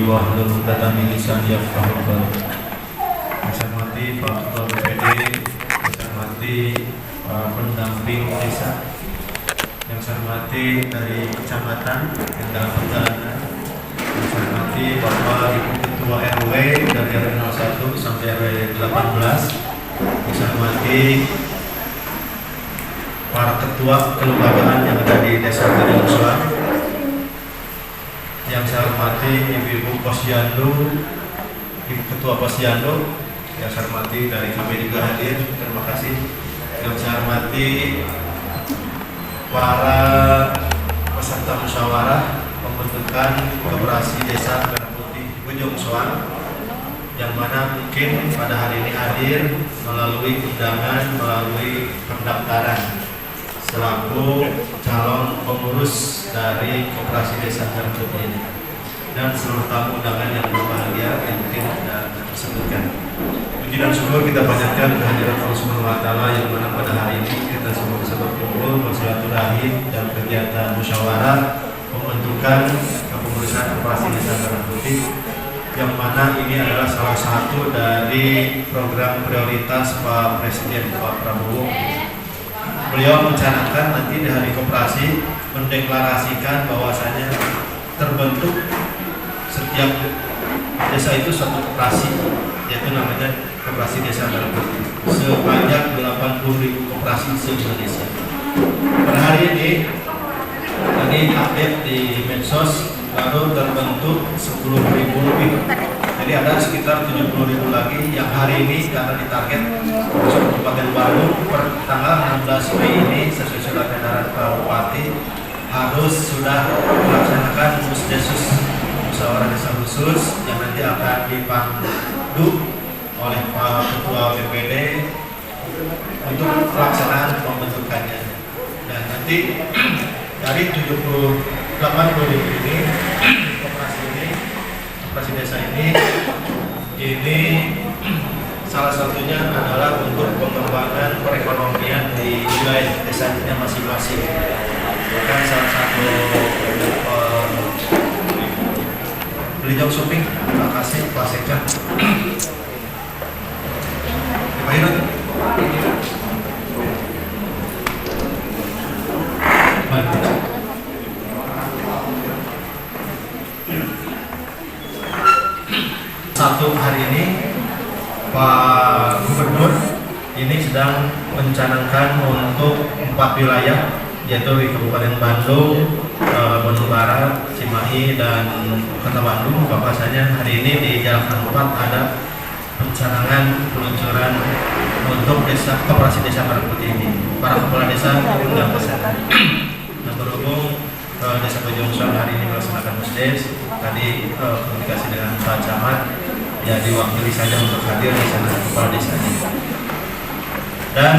wahlul 'uqdatam min lisani yafqahu qawli. Saya hormati Pak Ketua BPD, saya hormati para pendamping desa, yang saya hormati dari kecamatan yang dalam perjalanan, yang saya hormati Bapak Ibu Ketua RW dari RW 01 sampai RW 18, yang saya hormati para ketua kelembagaan yang ada di Desa Bojong Soang, yang saya hormati Ibu-Ibu Posyandu, Ibu Ketua Posyandu, yang saya hormati dari kami juga hadir, terima kasih. Yang saya hormati para peserta musyawarah pembentukan Koperasi Desa Merah Putih Bojong Soang, yang mana mungkin pada hari ini hadir melalui undangan, melalui pendaftaran selaku calon pengurus dari Koperasi Desa Merah Putih ini, dan seluruh tamu undangan yang berbahagia yang mungkin tidak tersebutkan. Puji dan syukur kita panjatkan kehadiran Allah Subhanahu wa Ta'ala, yang mana pada hari ini kita semua bisa berkumpul bersilaturahim dan kegiatan musyawarah pembentukan kepengurusan Koperasi Desa Merah Putih, yang mana ini adalah salah satu dari program prioritas Pak Presiden Pak Prabowo. Beliau mencanangkan nanti di hari koperasi mendeklarasikan bahwasanya terbentuk setiap desa itu suatu koperasi, yaitu namanya Koperasi Desa Merah Putih, sebanyak 80.000 koperasi se-Indonesia. Pada hari ini tadi update di medsos baru terbentuk 10.000 lebih. Jadi ada sekitar 70.000 lagi yang hari ini karena ditarget Kabupaten Bandung per tanggal 16 Mei ini sesuai surat edaran Pak Bupati harus sudah melaksanakan musdesus, musyawarah desa khusus, yang nanti akan dipandu oleh Pak Ketua BPD untuk pelaksanaan pembentukannya. Dan nanti dari 80.000 ini koperasi desa ini salah satunya adalah untuk pengembangan perekonomian di wilayah desanya masing-masing. Bahkan salah satu Belijong Shopping, terima kasih Pak Sekjen. Pak Irun. Satu hari ini Pak Gubernur ini sedang mencanangkan untuk 4 wilayah, yaitu di Kabupaten Bandung, Bandung Barat, Cimahi, dan Kota Bandung. Bahwasanya hari ini di Jalan 4 ada pencanangan peluncuran untuk Koperasi Desa Merah Putih ini. Para kepala desa undang ke sana. Nah, berhubung Desa Bojong Soang hari ini melaksanakan musdes, tadi komunikasi dengan Pak Camat, ya diwakili saja untuk hadir di sana kepala desanya. Dan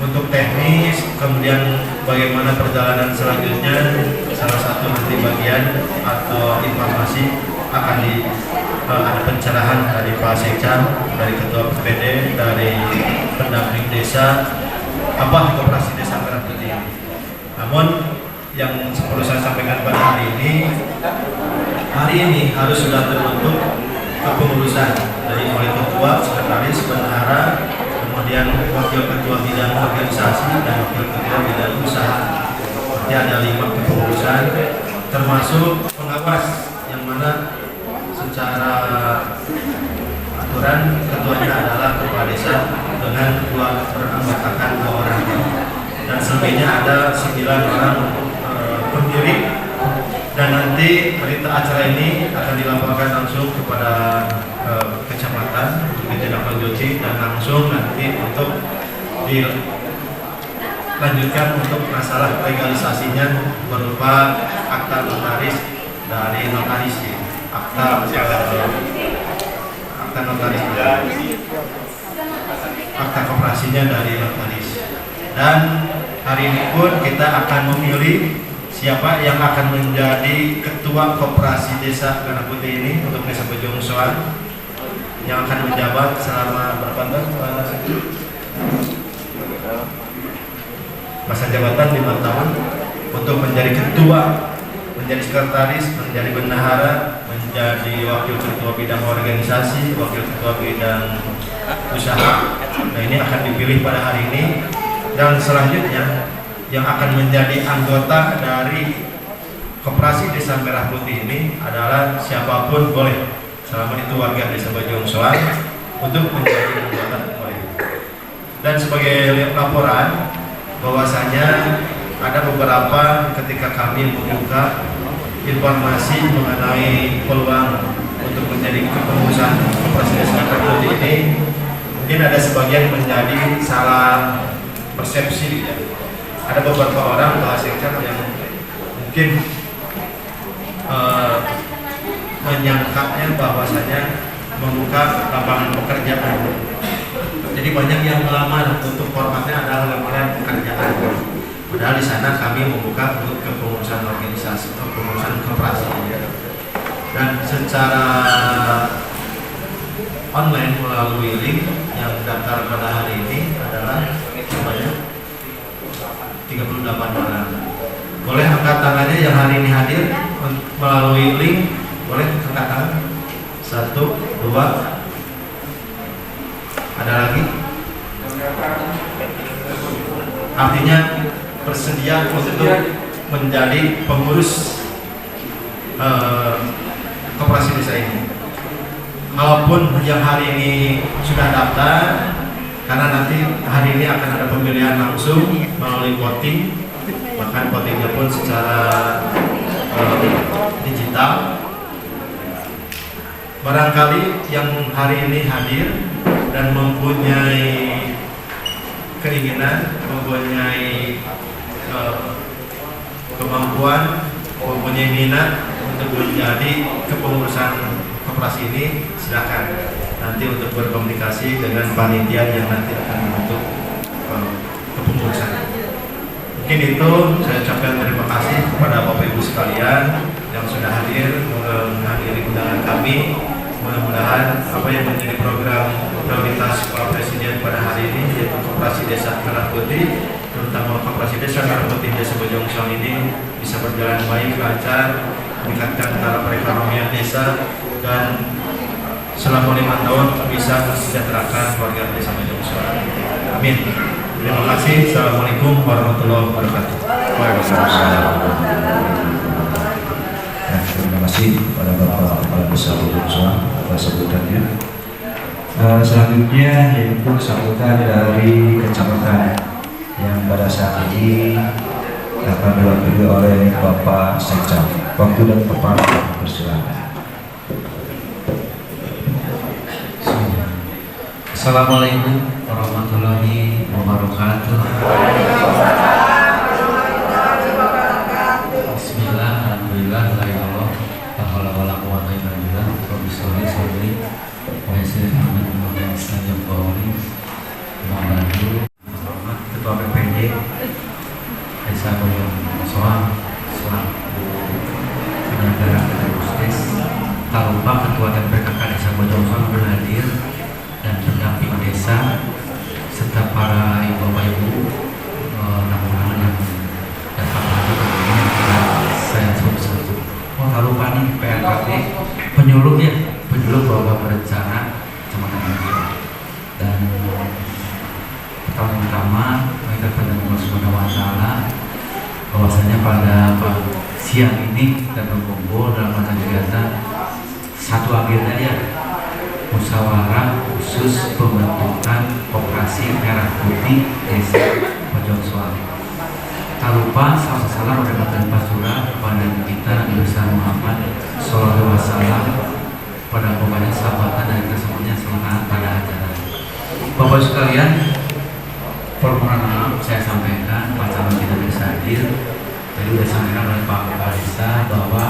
untuk teknis, kemudian bagaimana perjalanan selanjutnya, salah satu nanti bagian atau informasi akan ada pencerahan dari Pak Sekjen, dari Ketua BPD, dari pendamping desa, apa Koperasi Desa Merah Putih. Namun yang perlu saya sampaikan pada hari ini harus sudah terbentuk kepengurusan dari mulai ketua, sekretaris, bendahara, kemudian wakil ketua bidang organisasi, dan wakil ketua bidang usaha. Berarti ada 5 kepengurusan, termasuk pengawas, yang mana secara aturan ketuanya adalah kepala desa dengan beranggotakan 2 orang, dan selebihnya ada 9 orang pendiri. Dan nanti berita acara ini akan dilaporkan langsung kepada kecamatan untuk ditindaklanjuti, dan langsung nanti untuk dilanjutkan untuk masalah legalisasinya berupa akta notaris dari notaris, akta notaris, akta koperasinya dari notaris. Dan hari ini pun kita akan memilih siapa yang akan menjadi ketua Koperasi Desa Merah Putih ini untuk Desa Bojong Soang, yang akan menjabat selama berapa tahun? Masa jabatan 5 tahun untuk menjadi ketua, menjadi sekretaris, menjadi bendahara, menjadi menjadi wakil ketua bidang organisasi, wakil ketua bidang usaha. Nah, ini akan dipilih pada hari ini, dan selanjutnya yang akan menjadi anggota dari Koperasi Desa Merah Putih ini adalah siapapun boleh, selama itu warga Desa Bojong Soang, untuk menjadi anggota boleh. Dan sebagai laporan bahwasanya ada beberapa ketika kami membuka informasi mengenai peluang untuk menjadi kepengurusan Koperasi Desa Merah Putih ini, mungkin ada sebagian menjadi salah persepsi ya. Ada beberapa orang bahasa yang mungkin menyangkanya bahwasanya membuka lapangan pekerjaan. Jadi banyak yang melamar untuk formatnya adalah lamaran pekerjaan. Padahal di sana kami membuka untuk kepengurusan organisasi atau kepengurusan koperasi. Dan secara online melalui link yang daftar pada hari ini adalah sebanyak 38 orang. Boleh angkat tangannya yang hari ini hadir melalui link, boleh angkat tangan. 1, 2. Ada lagi? Artinya bersedia untuk menjadi pengurus koperasi desa ini. Walaupun yang hari ini sudah daftar, karena nanti hari ini akan ada pemilihan langsung melalui voting, bahkan votingnya pun secara digital. Barangkali yang hari ini hadir dan mempunyai keinginan, mempunyai kemampuan, mempunyai minat untuk menjadi kepengurusan koperasi ini, silakan nanti untuk berkomunikasi dengan panitia yang nanti akan membentuk kepengurusan. Mungkin itu saya ucapkan terima kasih kepada Bapak Ibu sekalian yang sudah hadir menghadiri undangan kami. Mudah-mudahan apa yang menjadi program prioritas Pak Presiden pada hari ini, yaitu Koperasi Desa Merah Putih, terutama Koperasi Desa Merah Putih Desa Bojong Soang ini bisa berjalan baik, lancar, meningkatkan taraf perekonomian desa, dan selama 5 tahun bisa mensejahterakan warga Desa Bojong Soang. Amin. Terima kasih. Assalamualaikum warahmatullahi wabarakatuh. Waalaikumsalam. Terima kasih kepada Bapak Kepala Desa Bojong Soang atas sambutannya. Selanjutnya yaitu sambutan dari kecamatan yang pada saat ini akan diwakili oleh Bapak Sekcam. Waktu dan Bapak bersilakan. Assalamualaikum warahmatullahi wabarakatuh. Bismillah, alhamdulillah, la ilaha illallah, wala quwwata illa billah. Rabbi sholli sholli wa yassir amin wa yassir qawli. Hormat Ketua PPD Desa Bojong Soang selaku penyelenggara Kudus, tak lupa Ketua TPKK Desa Bojong Soang berhadir dan pendamping desa serta para ibu-ibu namun yang datang lagi tentunya saya sebut-sebut. Oh, tak lupa nih PRKD penyuluh bahwa berencana kecamatan ini. Dan pertama-tama kita kepada Allah Subhanahu wa Ta'ala bahwasanya pada siang ini kita berkumpul dalam rangka kegiatan satu agenda ya, musyawarah khusus pembentukan Koperasi Merah Putih Desa Bojong Soang. Tak lupa salam pada Pasura kepada kita Nabi besar Muhammad Sallallahu Alaihi Wasallam, pada pokoknya sahabatan dan kita semuanya semangat pada acara. Bapak sekalian, permohonan maaf saya sampaikan Pak Camat tidak bisa hadir. Tadi sudah disampaikan oleh Pak Kepala Desa bahwa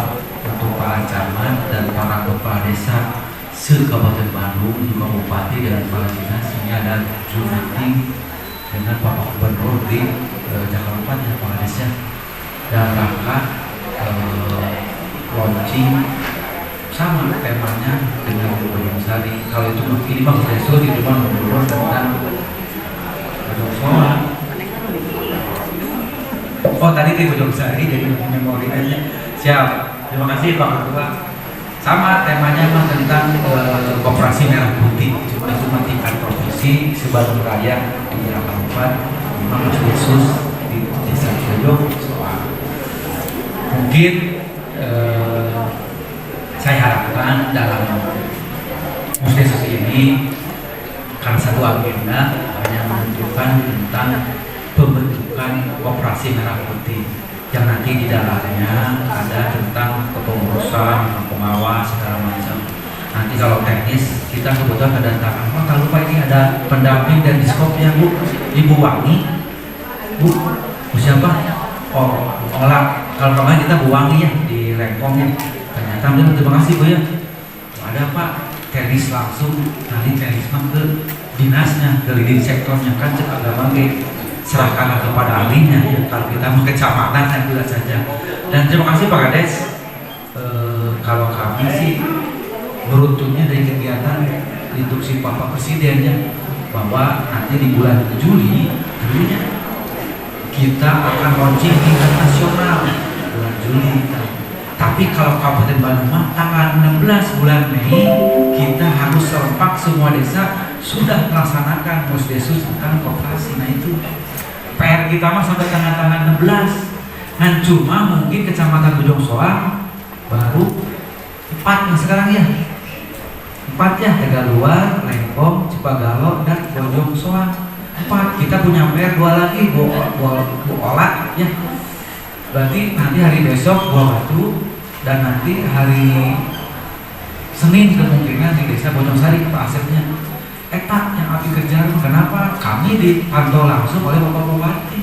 untuk para camat dan para kepala desa se-Kabupaten Bandung, juga Bupati dan kepala dinas ini ada Zoom meeting dengan Bapak Gubernur di Jakarta dan kepala desa dalam rangka launching sama temanya dengan Bojong Sari. Kalau itu ini bang saya suruh di depan Gubernur tentang Bojong Soang. Oh tadi di Bojong Sari jadi memori aja. Siap. Terima kasih Pak Ketua. sama temanya mah tentang koperasi merah putih, cuma itu mah tingkat provinsi Bandung Raya di Kabupaten Mas Yesus di Desa Bojong Soang. Mungkin saya harapkan dalam Mas Yesus ini karena satu agenda hanya menunjukkan tentang pembentukan koperasi merah putih yang nanti di dalamnya ada tentang kepengurusan, pengawas segala macam. Nanti kalau teknis kita kebetulan kedatangan, oh tak lupa ini ada pendamping dan diskopnya Bu, Ibu Wangi, Bu siapa? Oh, olah kalau kemarin kita Bu Wangi ya di Lengkong. Ternyata terima kasih Bu ya. Ada Pak teknis langsung nanti teknis mah ke dinasnya, ke leading sektornya kan cek agama serahkan kepada ahlinya ya. Kalau kita mau kecamatan saya bilang saja. Dan terima kasih Pak Kades. Kalau kami sih beruntungnya dari kegiatan instruksi Bapak Presiden ya, bahwa nanti di bulan Juli kita akan launching tingkat nasional bulan Juli. Tapi kalau Kabupaten Bandung tanggal 16 bulan Mei kita harus serempak semua desa sudah melaksanakan Musdesus tentang koperasi. Nah itu PR kita mah sampai tanggal 16. Nah cuma mungkin Kecamatan Bojong Soang baru 4 sekarang ya. 4 ya, Tegaluar, Lengkong, Cipagalo, dan Bojong Soang. 4. Kita punya PR 2 lagi, Bu Olat ya. Berarti nanti hari besok Buah Batu dan nanti hari Senin kemungkinan di Desa Bojong Sari Pak Asepnya. Eta yang api kejar, kenapa? Kami dipantau langsung oleh Bapak Bupati.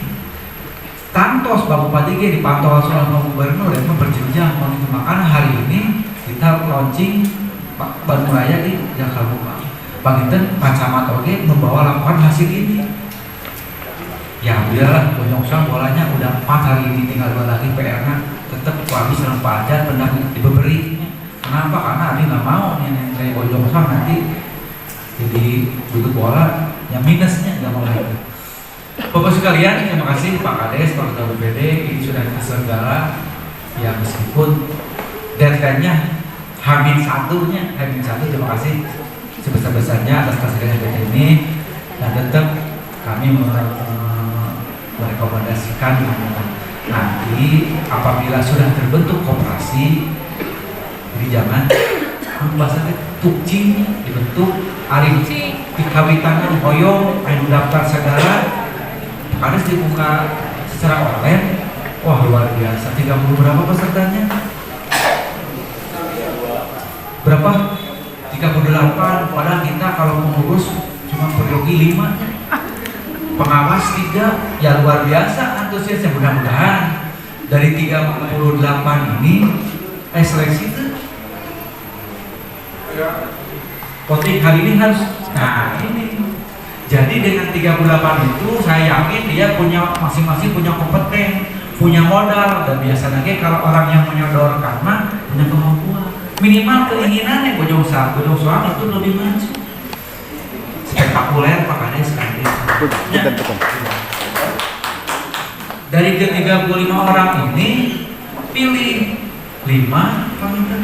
Tantos Bapak Bupati dipantau langsung oleh Bapak Gubernur dan berjenjang. Makanya hari ini kita launching Bandung Raya di Jakarta. Baginten Pak Camat oke membawa laporan hasil ini. Ya biarlah Bojong Soang bolanya udah 4 hari ini, tinggal 2 lagi PR-nya tetap kami serang Pak Ajar pendamping diberi. Kenapa? Karena Adi nggak mau nih dari Bojong Soang nanti jadi duduk bola yang minusnya nggak mau lagi. Bapak sekalian, terima kasih Pak Kades, Pak Ketua BPD ini sudah terselenggara ya meskipun deadline-nya H-1 terima kasih sebesar-besarnya atas kesediaan BPD ini dan tetap kami merekomendasikan nanti apabila sudah terbentuk koperasi jadi jangan bahasanya tukcing dibentuk hari dikawitangan hoyong ayo daftar segala harus dibuka secara online. Wah luar biasa, 30 berapa pesertanya? Berapa? 38, padahal kita kalau pengurus cuma peryogi 5 pengawas 3, ya luar biasa antusiasnya. Mudah-mudahan dari 38 ini seleksi itu voting hari ini harus, nah ini jadi dengan 38 itu saya yakin dia punya masing-masing punya kompeten, punya modal, dan biasanya kalau orang yang menyodorkan mah punya kemampuan minimal keinginannya Bojong Soang itu lebih maju spektakuler Pak Kades sekali. Dari ke-35 orang ini pilih 5 pemimpin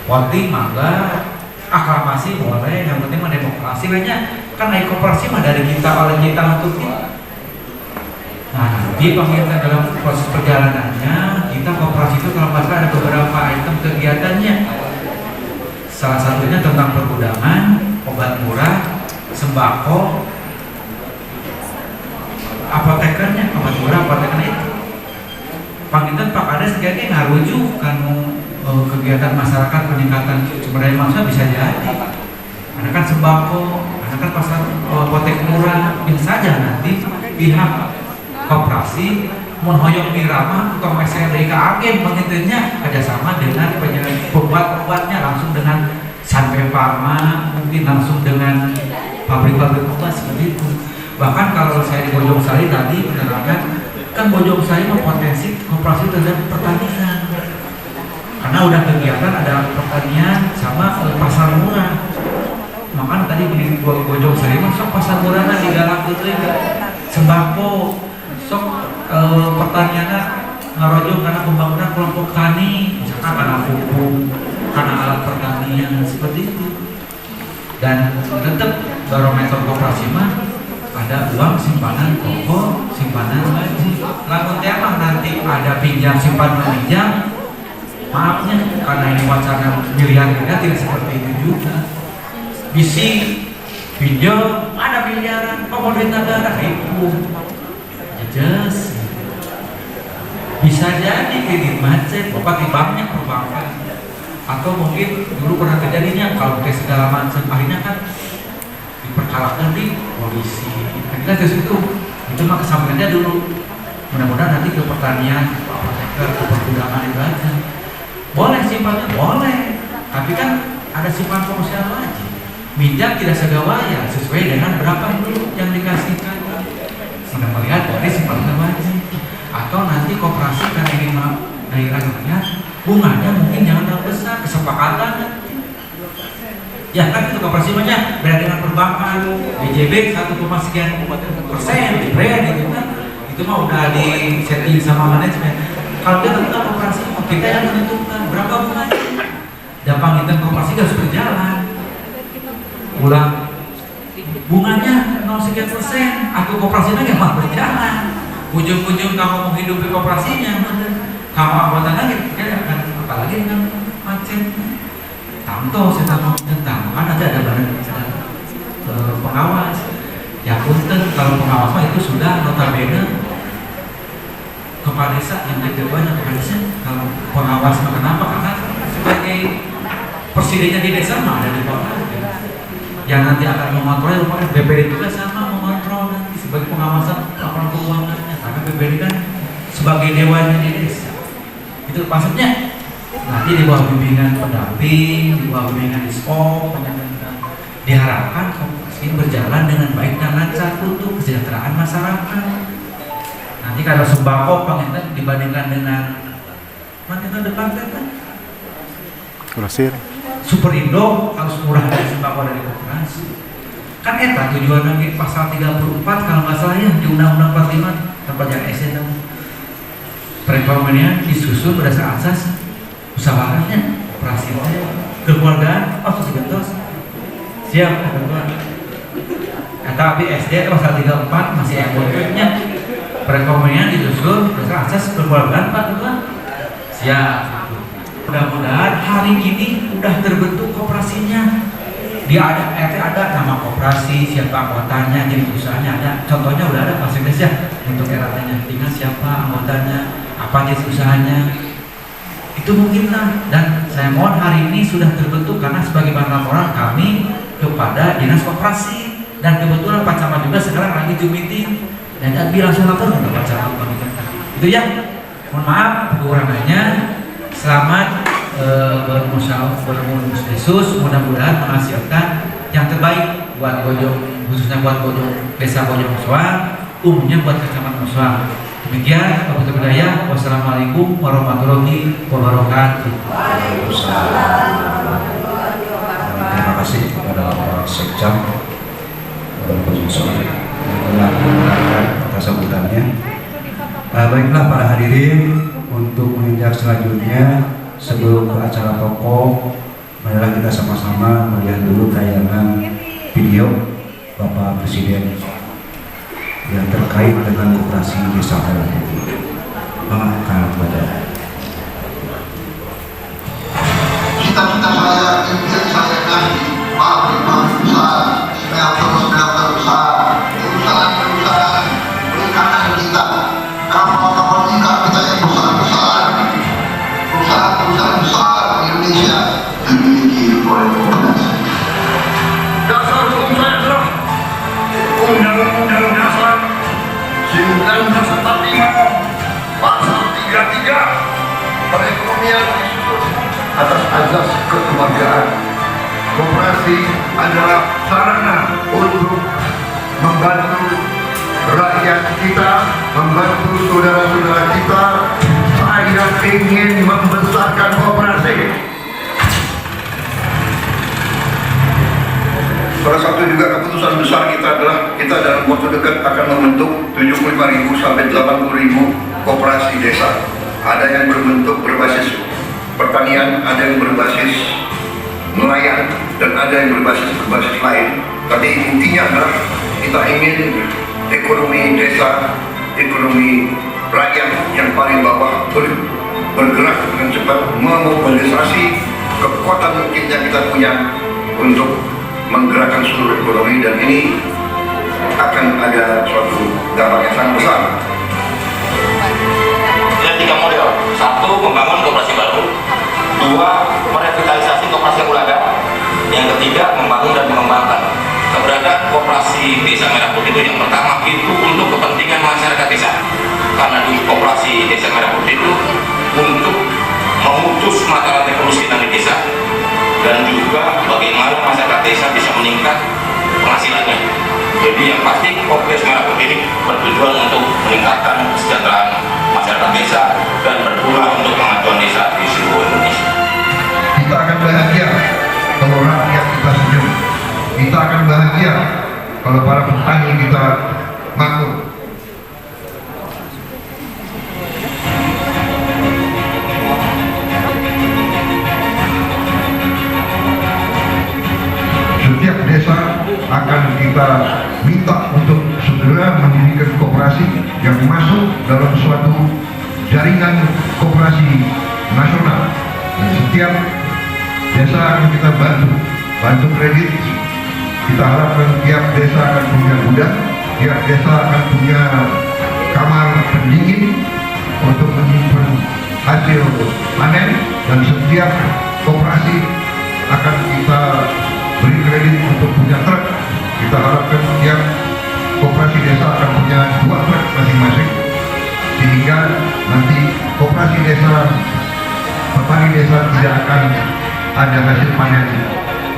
voting mangga aklamasi boleh, yang penting mah demokrasi banyak kan naik koperasi mah dari kita oleh kita untuk kita. Nah nanti pemerintah dalam proses perjalanannya kita koperasi itu kalau nggak salah ada beberapa item kegiatannya, salah satunya tentang pergudangan, obat murah, sembako, apotekernya, obat murah, apoteker itu. Pangitan Pak Kades kayaknya ngarujuk kan kegiatan masyarakat peningkatan sumber daya manusia bisa jadi. Ada kan sembako, ada kan pasar apotek murah, bisa saja nanti pihak koperasi menhoyong irama atau SRD ke agen pengintinya kerjasama dengan pembuat-pembuatnya langsung dengan Sanpe Pharma, mungkin langsung dengan pabrik-pabrik obat seperti itu. Bahkan kalau saya di Bojong Sari tadi menerangkan kan Bojong Sari mempotensi koperasi terhadap pertanian karena udah kegiatan ada pertanian sama pasar murah. Makanya tadi di Bojong Sari sok pasar murah digalak itu sembako sok pertaniannya ngarojong karena pembangunan kelompok tani misalkan karena pupuk karena alat pertanian seperti itu. Dan tetap barometer koperasi mah ada uang simpanan pokok, simpanan wajib. Lamun tema nanti ada pinjam simpanan pinjam, maafnya karena ini wacana miliarnya tidak seperti itu juga. Bisi pinjam ada miliaran, pemerintah negara itu jelas. Bisa jadi kredit macet, bapak di banknya perbankan, atau mungkin dulu pernah terjadinya kalau kayak segala macam akhirnya kan diperkarakan di polisi. Kita dari situ itu mah kesampaiannya dulu. Mudah-mudahan nanti ke pertanian, ke pergudangan itu aja. Boleh simpannya boleh, tapi kan ada simpan komersial wajib. Minjam tidak segawaya sesuai dengan berapa dulu yang dikasihkan. Sudah melihat dari simpan wajib. Atau nanti koperasi karena ingin dari rakyat, bunganya mungkin jangan terlalu besar, kesepakatan. Ya kan itu koperasi banyak beda dengan perbankan, BJB 1,sekian% dibayar gitu kan. Itu mah udah di setting sama manajemen. Kalau kita tetap koperasi, kita yang menentukan berapa bunganya. Gampang kita koperasi harus berjalan. Ulang bunganya 0% atau koperasinya gampang berjalan. Ujung-ujung kamu menghidupi koperasinya, kamu anggota lagi, kan apalagi dengan macet. Tamto saya tahu tentang kan ada badan pengawas. Ya punten kalau pengawas itu sudah notabene kepala desa yang kedepannya kepala desa. Kalau pengawas kenapa? Karena sebagai presidennya di desa mah ada di bawah. Yang nanti akan mengontrol BPD juga sama mengontrol nanti sebagai pengawasan laporan keuangannya. Karena BPD kan sebagai dewanya di desa. Itu maksudnya nanti di bawah bimbingan pendamping, di bawah bimbingan dispom, diharapkan koperasi berjalan dengan baik dan lancar untuk kesejahteraan masyarakat. Nanti kalau sembako pengen dibandingkan dengan mana depan kan? Grosir. Super Indo harus murah dari sembako dari koperasi. Kan eta tujuan lagi pasal 34 kalau nggak salah ya di Undang-Undang 45 tempat yang SN perekonomian disusun berdasar asas usahawannya operasi kekeluargaan sebentos siap kebetulan tapi SD pasal 34 masih yang bonusnya perekonomian disusun berdasar asas kekeluargaan Pak Ketua siap. Mudah-mudahan hari ini udah terbentuk koperasinya. Dia ada nama koperasi, siapa anggotanya, jenis usahanya ada. Contohnya udah ada fasilitas ya untuk RT-nya. Tinggal siapa anggotanya, apa jenis usahanya. Itu mungkin lah. Dan saya mohon hari ini sudah terbentuk karena sebagai bahan laporan kami kepada dinas koperasi. Dan kebetulan Pak Camat juga sekarang lagi Zoom meeting dan langsung lapor ke Pak Camat. Itu ya. Mohon maaf kekurangannya. Selamat bermusyawarah Yesus, mudah-mudahan menghasilkan yang terbaik buat Bojong, khususnya buat Bojong Desa Bojong Soang, umumnya buat Kecamatan Soang. Demikian, Kabupaten Budaya. Wassalamualaikum warahmatullahi wabarakatuh. Terima kasih kepada Pak Sekcam Bojong Soang yang telah atas sambutannya. Baiklah para hadirin, untuk menginjak selanjutnya sebelum ke acara pokok, marilah kita sama-sama melihat dulu tayangan video Bapak Presiden yang terkait dengan koperasi desa Merah Putih. Mengangkat badan. Cita-cita saya, impian saya nanti pabrik besar, smelter besar, perusahaan perikanan kita, kapal-kapal ikan kita yang besar-besar, perusahaan besar Indonesia dimiliki oleh koperasi. Dasar hukum saya adalah Undang-Undang Dasar 1945 Pasal 33 perekonomian disusun atas azas kekeluargaan. Koperasi adalah sarana untuk membantu rakyat kita, membantu saudara-saudara kita. Saya ingin membesarkan koperasi. Salah satu juga keputusan besar kita adalah kita dalam waktu dekat akan membentuk 75.000 sampai 80.000 koperasi desa. Ada yang berbentuk berbasis pertanian, ada yang berbasis nelayan, dan ada yang berbasis lain. Tapi intinya adalah kita ingin ekonomi desa, ekonomi rakyat yang paling bawah bergerak dengan cepat, memobilisasi kekuatan mungkin yang kita punya untuk menggerakkan seluruh ekonomi, dan ini akan ada suatu dampak yang sangat besar. Ada 3 model. 1, membangun koperasi baru. 2, merevitalisasi koperasi yang ada. Yang ketiga, membangun dan mengembangkan. Keberadaan koperasi Desa Merah Putih itu yang pertama itu untuk kepentingan masyarakat desa. Karena di koperasi Desa Merah Putih itu untuk memutus mata rantai kemiskinan di desa, dan juga bagaimana masyarakat desa bisa meningkat penghasilannya. Jadi yang pasti koperasi Merah Putih ini bertujuan untuk meningkatkan kesejahteraan masyarakat desa dan berguna untuk kemajuan desa di seluruh Indonesia. Kita akan bahagia kalau rakyat kita senyum. Kita akan bahagia kalau para petani kita makmur. Setiap desa akan kita minta untuk segera mendirikan koperasi yang masuk dalam suatu jaringan koperasi nasional, dan setiap desa akan kita bantu kredit. Kita harapkan tiap desa akan punya gudang, tiap desa akan punya kamar pendingin untuk menyimpan hasil panen, dan setiap koperasi akan kita beri kredit untuk punya truk. Kita harapkan tiap koperasi desa akan punya 2 truk masing-masing, sehingga nanti koperasi desa, petani desa tidak akan ada hasil panen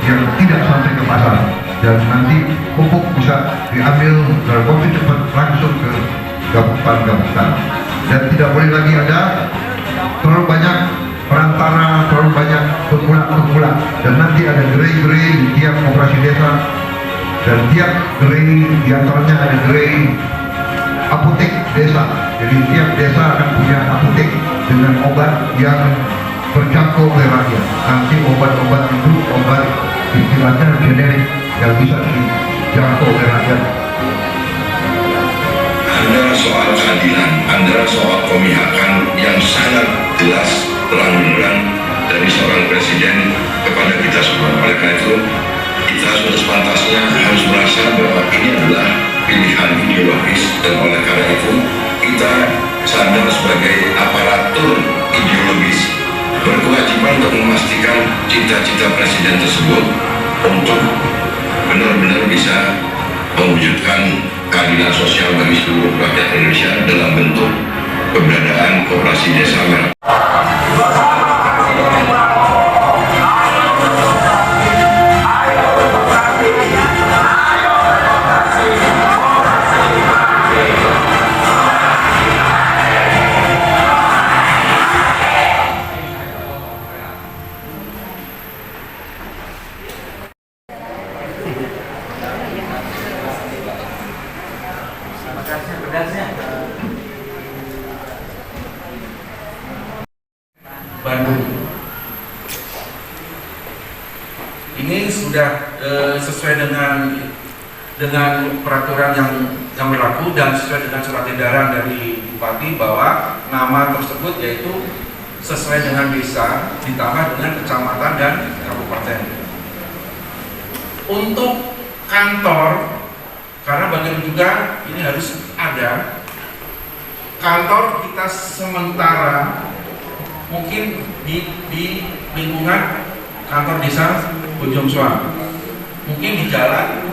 yang tidak sampai ke pasar, dan nanti pupuk bisa diambil dalam waktu cepat langsung ke gabungan, dan tidak boleh lagi ada terlalu banyak perantara, terlalu banyak pemula, dan nanti ada gerai-gerai di tiap koperasi desa, dan tiap gerai diantaranya ada gerai apotek desa. Jadi tiap desa akan punya apotek dengan obat yang terjangkau oleh rakyat. Nanti obat-obat itu obat istilahnya generik yang bisa dijangkau oleh rakyat. Antara soal keadilan, antara soal pemihakan yang sangat jelas terang-benderang dari seorang presiden kepada kita semua. Oleh karena itu, kita sudah sepantasnya harus merasa bahwa ini adalah pilihan ideologis, dan oleh karena itu kita sadar sebagai aparatur ideologis berkewajiban untuk memastikan cita-cita presiden tersebut untuk benar-benar bisa mewujudkan keadilan sosial bagi seluruh rakyat Indonesia dalam bentuk keberadaan koperasi desa merah. Bandung. Ini sudah sesuai dengan peraturan yang berlaku dan sesuai dengan surat edaran dari Bupati bahwa nama tersebut yaitu sesuai dengan desa ditambah dengan kecamatan dan kabupaten. Untuk kantor, karena bagaimanapun juga ini harus ada kantor kita sementara mungkin di lingkungan kantor desa Bojong Soang, mungkin di jalan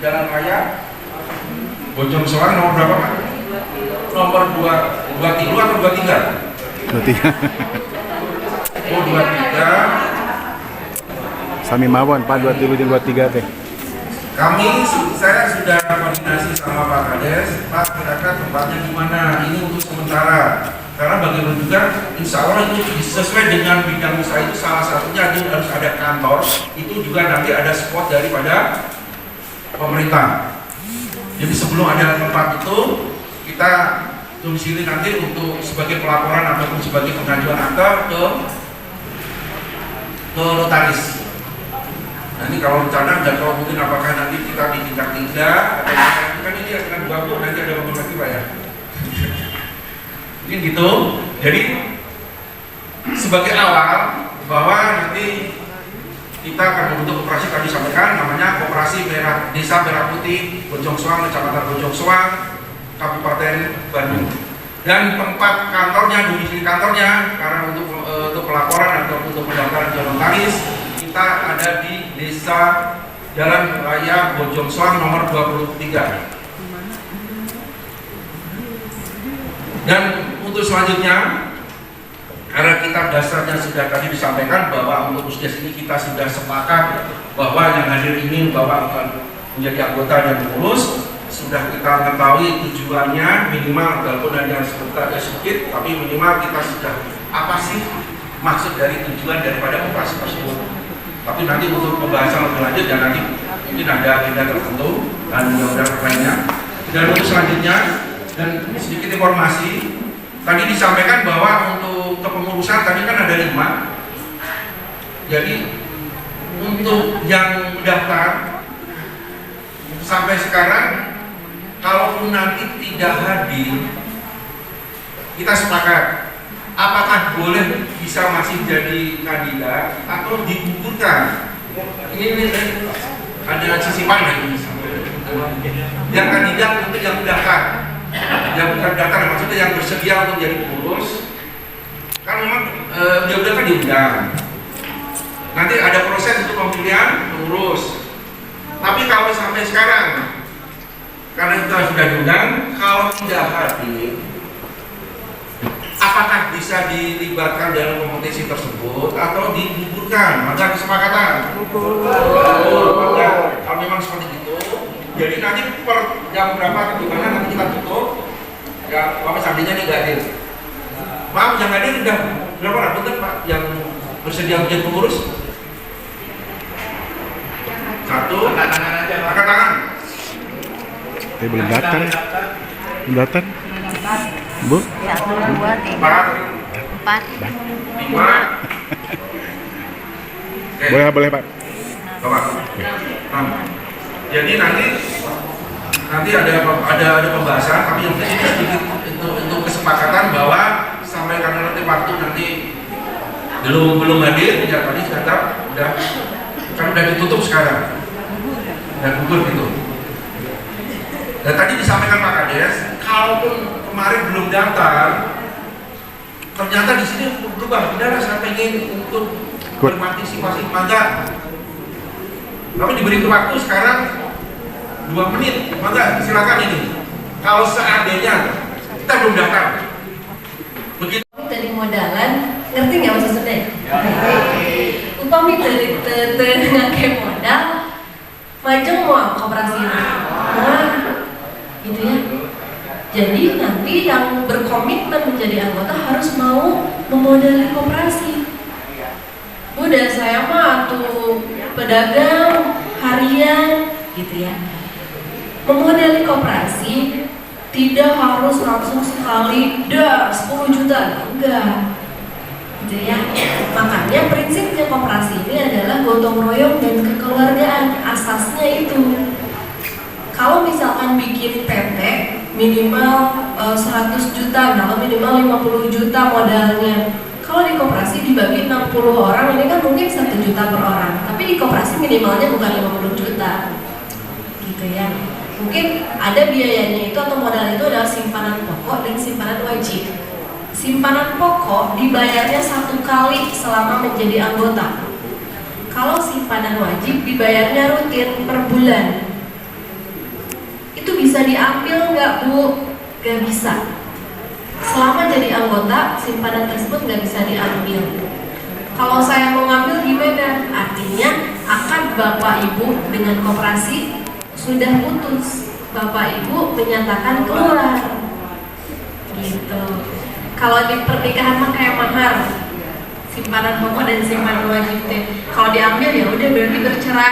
raya Bojong Soang nomor berapa Pak? Nomor 23 atau 23? 23. Oh 23. Sami mawon Pak 23 dan 23 teh. Saya sudah koordinasi sama Pak Kades, Pak kira-kira tempatnya di mana? Ini untuk sementara. Karena bagaimana juga, insya Allah itu sesuai dengan bidang usaha itu salah satunya harus ada kantor. Itu juga nanti ada spot daripada pemerintah. Jadi sebelum ada tempat itu kita domisili nanti untuk sebagai pelaporan ataupun sebagai pengajuan akta ke notaris. Nanti kalau rencana dan kalau mungkin apakah nanti kita ditindak-tindak atau kan ini akan gabung nanti ada ngomong lagi Pak ya. Mungkin gitu. Jadi sebagai awal bahwa nanti kita akan membentuk koperasi tadi sampaikan namanya Koperasi Desa Merah Putih Bojong Soang, Kecamatan Bojong Soang, Kabupaten Bandung. Dan tempat kantornya, domisili kantornya, karena untuk pelaporan atau untuk pendaftaran calon notaris kita ada di Desa Jalan Raya Bojong Soang nomor 23. Dan untuk selanjutnya, karena kita dasarnya sudah tadi disampaikan bahwa untuk Pusdes ini kita sudah sepakat bahwa yang hadir ini bahwa akan menjadi anggota dan pengurus, sudah kita ketahui tujuannya minimal walaupun hanya sedikit, tapi minimal kita sudah apa sih maksud dari tujuan daripada operasi tersebut. Tapi nanti untuk pembahasan lebih lanjut dan nanti mungkin ada agenda tertentu dan mudah-mudahan lainnya. Dan untuk selanjutnya dan sedikit informasi tadi disampaikan bahwa untuk kepengurusan tadi kan ada 5. Jadi untuk yang mendaftar sampai sekarang kalaupun nanti tidak hadir, kita sepakat apakah boleh bisa masih jadi kandidat atau digugurkan. Ini ada sisi pandang yang kandidat untuk yang mendaftar, yang bukan daftar maksudnya yang bersedia untuk jadi pengurus. Kan memang dia kan diundang. Nanti ada proses untuk pemilihan pengurus. Tapi kalau sampai sekarang karena kita sudah diundang, kalau tidak hadir, apakah bisa dilibatkan dalam kompetisi tersebut atau digugurkan? Maka kesepakatan. Kalau memang seperti itu, jadi nanti per jam berapa di mana nanti kita tutup. Ya, Bapak Sandinya ini nggak hadir. Maaf, yang hadir sudah berapa orang betul Pak yang bersedia menjadi pengurus? 1. Angkat tangan. Belum datang. Belum datang. Bu? 1, 2, 3, 4, 5. Boleh Pak. Bapak. Jadi nanti ada pembahasan, tapi yang penting sedikit untuk kesepakatan bahwa sampai karena nanti waktu nanti belum hadir, ya tadi udah kan udah ditutup sekarang, udah gugur gitu. Dan tadi disampaikan Pak Kades, kalaupun kemarin belum daftar, ternyata di sini berubah. Benar, saya pengen untuk berpartisipasi, maka kami diberi waktu sekarang 2 menit, maka silakan ini. Kalau seandainya kita belum daftar, begitu. dari modalan, ngerti nggak maksudnya? Upami dari ngake modal, majeng mau koperasi ini, gitu ya. Jadi nanti yang berkomitmen menjadi anggota harus mau memodali koperasi. Udah saya mah tuh pedagang harian, gitu ya. Memodali koperasi tidak harus langsung sekali 10 juta, enggak, gitu ya. Makanya prinsipnya koperasi ini adalah gotong royong dan kekeluargaan, asasnya itu. Kalau misalkan bikin PT minimal 100 juta, kalau minimal 50 juta modalnya. Kalau di koperasi dibagi 60 orang, ini kan mungkin 1 juta per orang, tapi di koperasi minimalnya bukan 50 juta, gitu ya. Mungkin ada biayanya itu atau modal itu adalah simpanan pokok dan simpanan wajib. Simpanan pokok dibayarnya 1 kali selama menjadi anggota. Kalau simpanan wajib dibayarnya rutin per bulan. Itu bisa diambil nggak Bu? Nggak bisa. Selama jadi anggota, simpanan tersebut nggak bisa diambil. Kalau saya mau ngambil gimana? Artinya akad Bapak Ibu dengan koperasi sudah putus, Bapak Ibu menyatakan keluar, gitu. Kalau di pernikahan mah kayak mahar, simpanan pokok dan simpanan wajib. Kalau diambil ya udah berarti bercerai.